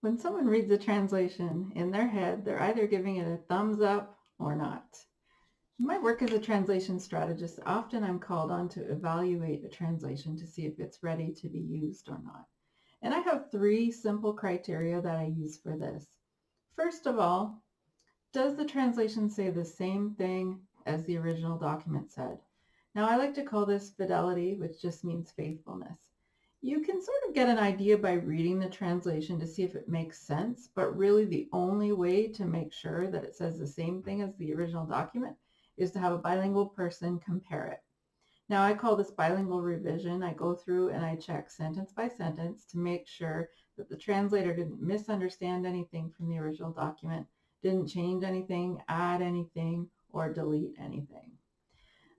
When someone reads a translation in their head, they're either giving it a thumbs up or not. In my work as a translation strategist, often I'm called on to evaluate a translation to see if it's ready to be used or not. And I have three simple criteria that I use for this. First of all, does the translation say the same thing as the original document said? Now, I like to call this fidelity, which just means faithfulness. You can sort of get an idea by reading the translation to see if it makes sense, but really the only way to make sure that it says the same thing as the original document is to have a bilingual person compare it. Now, I call this bilingual revision. I go through and I check sentence by sentence to make sure that the translator didn't misunderstand anything from the original document, didn't change anything, add anything, or delete anything.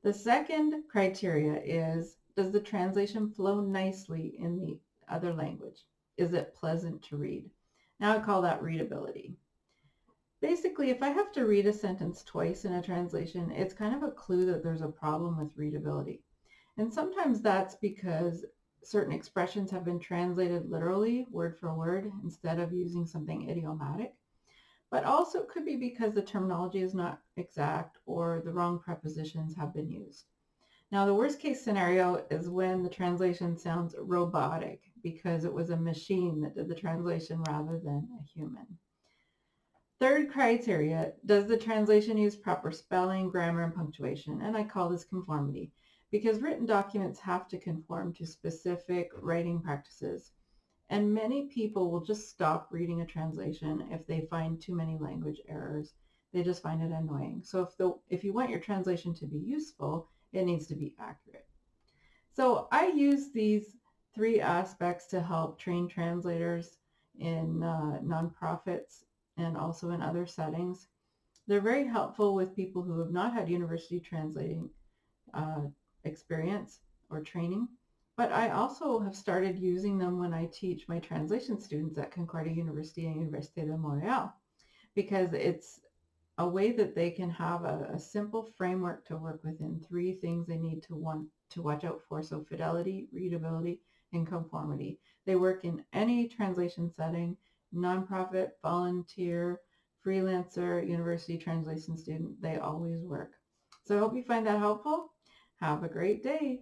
The second criteria is, does the translation flow nicely in the other language? Is it pleasant to read? Now I call that readability. Basically, if I have to read a sentence twice in a translation, it's kind of a clue that there's a problem with readability. And sometimes that's because certain expressions have been translated literally, word for word, instead of using something idiomatic. But also it could be because the terminology is not exact or the wrong prepositions have been used. Now, the worst case scenario is when the translation sounds robotic because it was a machine that did the translation rather than a human. Third criteria, does the translation use proper spelling, grammar, and punctuation? And I call this conformity because written documents have to conform to specific writing practices. And many people will just stop reading a translation if they find too many language errors. They just find it annoying. So if you want your translation to be useful, it needs to be accurate. So I use these three aspects to help train translators in nonprofits and also in other settings. They're very helpful with people who have not had university translating experience or training. But I also have started using them when I teach my translation students at Concordia University and Université de Montréal, because it's a way that they can have a simple framework to work within three things they need to watch out for. So fidelity, readability, and conformity. They work in any translation setting, nonprofit, volunteer, freelancer, university translation student, they always work. So I hope you find that helpful. Have a great day.